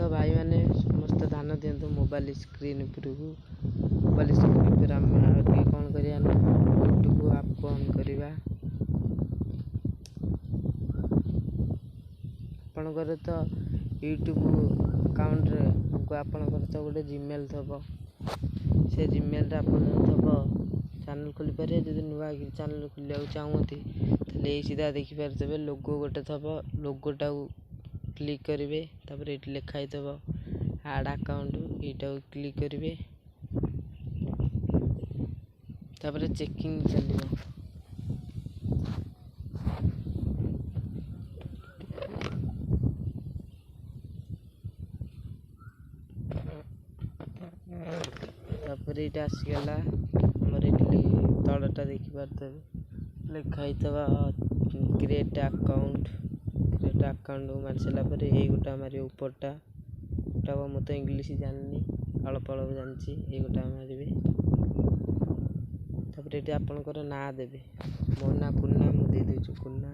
भाई मैंने समस्त ध्यान दिंतु मोबाइल स्क्रीन उपरकू। मोबाइल स्क्रीन पर आम आगे कौन करिया यूट्यूब आप ऑन करवा। आपणकर तो यूट्यूब अकाउंट रे आपणकर तो गोटे जीमेल थब से जीमेल आप चैनल खोली पारे। जब नुआ चैनल खोलिया चाहती ताले सीधा देखिपारे लोगो गोटे थब लोगोटा क्लिक करेंगे तापर ये लिखाई थब ऐड अकाउंट यहाँ क्लिक करेंगे तापर चेकिंग चलो। तापर ये आसीगला आमर ये तलटा देखिपारे लिखाई थब क्रिएट अकाउंट मारी सारा पर ये गोटा मारे ऊपरटा मु तो इंग्लिश जानी अल्प अल्प जानची ये गोटा मारे। तापर ये आपणकर ना देवे मो ना कुन्ना मुझे देचु कुन्ना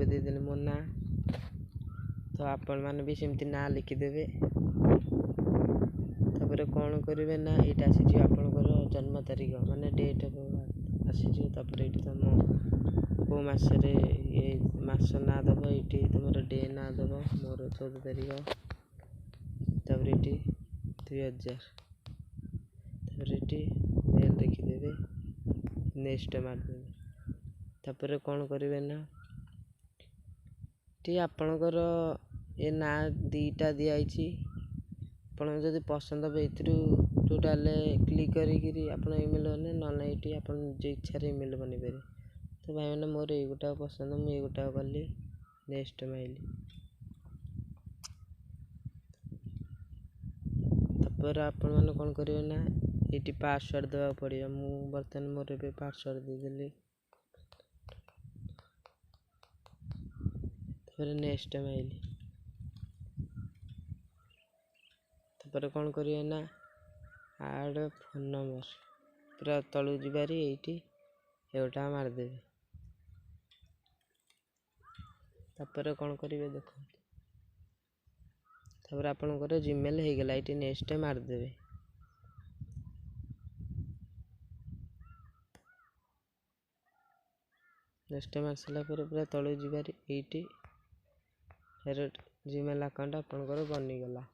देदेली मो ना। तो आपण मैंने भी सेमती ना लिखिदेवे। तापर कौन करेंगे ना ये आसी आपणकर जन्म तारीख माने डेट आसी तापर ये तुम को मसरे ये मास ना दब ये तुम डे ना दब मोर 14 तारीख तापर ये 2000 तापर ये मेल लिखिदेवे नेक्स्ट मारदेवे। तापर कौन करेंगे ना टी आपणकर ये ना दीटा दिखाई आपन जदि पसंद हे टोटाल क्लिक करी आपन ईमेल बने ना ये आप इच्छा ईमेल बन पारे। तो भाई मैंने मोर ये गोटा पसंद मुझे ये गोटा कली नेक्स्ट माइली। तापर आपण मैंने कौन करेंगे ना ये पासवर्ड देवा पड़े मु बर्तमान मोर ए पासवर्ड देदेली तापर नेक्स्ट माइली। तापर कौन करिए ना ऐड फोन नंबर पूरा तलू जीवारी ये एगोटा मारदेवे। तापर कौन करेंगे देख तापर आपणकर जीमेल हो गला ये नेक्स्ट मारदेवे। नेक्स्ट मार सारा पूरा तलू जीवारी ये जीमेल अकाउंट आपणकर बनीगला।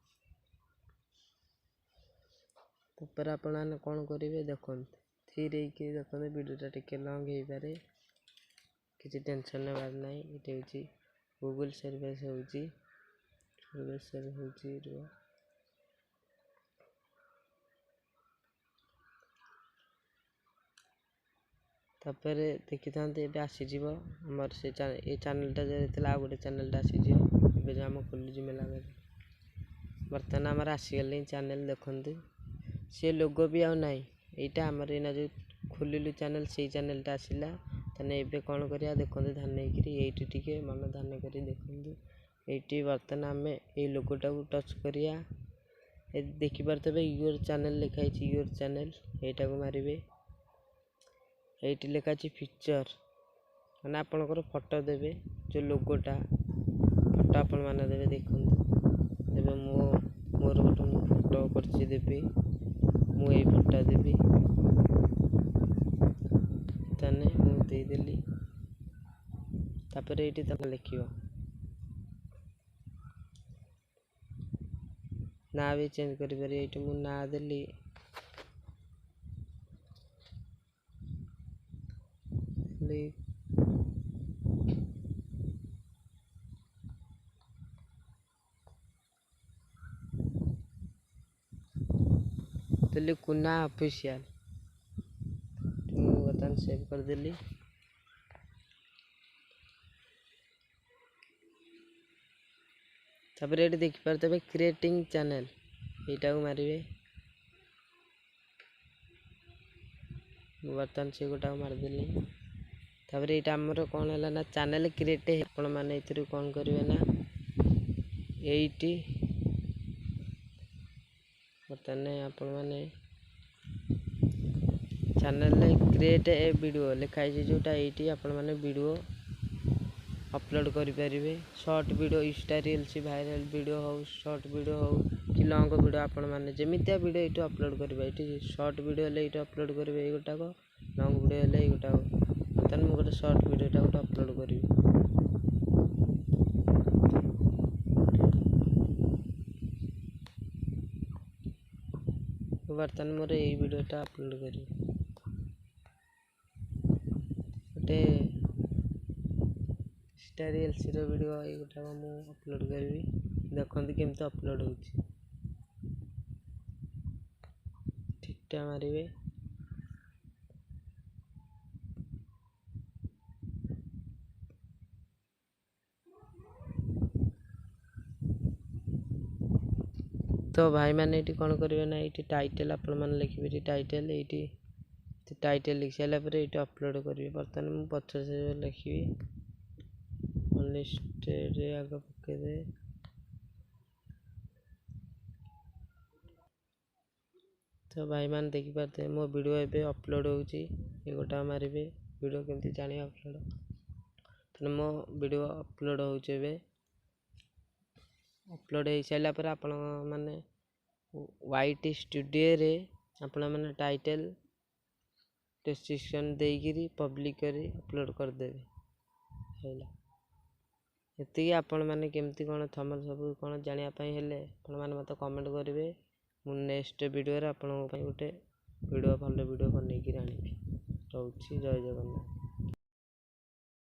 तापर आपने कौन करेंगे देखते धीर देखते वीडियोटा टिके लंग हो पारे किसी टेंशन नेबार ना। ये हूँ गूगल सर्विस हो तापर देखी था आसीज आमर से ये चैनलटा जो आ गए चैनलटा आसीज आम खोलुची मेला बर्तमान आमर आसीगले चैनल देखते सी लोगो भी आना यहाँ आमर एना जो खोलू चैनल से चैनलटा आसला तेने ए कौन करिया देखते ध्यान ये टे मन ध्यान कर देखते ये बर्तमान आम ये लोगोटा को टच करिया देखिपारे योर चैनल लिखाई योर चैनल यहाँ को मारे ये लिखाई फीचर मैंने आपणकर फोटो देवे जो लोगोटा फोटो आपण मैंने देवे देखते देवे मोर गोटे फोटो कर देवी मुझे फोटो देवी ताने मुदेली तापर ये लिख ना भी चेंज कर ये मु ना देली दिल्ली कुन्ना ऑफिशियल बटन सेव कर दिल्ली। तापर ये देखिपारे क्रिएटिंग चैनल यहाँ को मारे बर्तमान से गोटा मारदेली। तापर ये आमर कौन है ना चैनल क्रिएट आपण मैंने कौन करेंगे ना ये बर्तमान आपण मैंने चैनल क्रिएट ए वीडियो लिखाई जोटा ये आपण मैंने वीडियो अपलोड करें। Short video Insta reels viral video हो शॉर्ट वीडियो हो कि लॉन्ग वीडियो आपण मैंने जमितिया वीडियो ये अपलोड करेंगे। ये शॉर्ट वीडियो ये अपलोड करेंगे ये गोटाक लॉन्ग वीडियो ये गोटाक बर्तमान मुझे गोटे शॉर्ट वीडियोटा गोटे अपलोड करी। बर्तमान मोर यही वीडियोटा अपलोड करी गोटे इंस्टा रील्स वीडियो ये गोटाक मु अपलोड करी। देखते केमती अपलोड हो ठीकटा मारे। तो भाई मैंने ये कौन करेंगे ना ये टाइटल आपण मैंने लिखिए टाइटल ये टाइटल लिखि सारापर ये अपलोड करेंगे। बर्तमान मुझे पचास लिखी लिस्टेड आग पकईदे तो भाई मैंने देखिपारे मो वीडियो एवं अपलोड होची ये गोटा मारे वीडियो केमती जानी अपलोड तो मो वीडियो अपलोड होचे अपलोड हो सारापर आपण मैंने वाईटी स्टूडियो रे आपण मैंने टाइटल डिस्क्रिप्शन देकरी पब्लिक करी अपलोड करदेवे। ये आपण मैंने केमती कौन थंबनेल सब कौन जानापी हेले आपण मैंने मत कमेंट करेंगे। मु नेक्स्ट वीडियो रे आपण गोटे वीडियो भल वीडियो बनैकी आनी रोची। जय जगन्नाथ।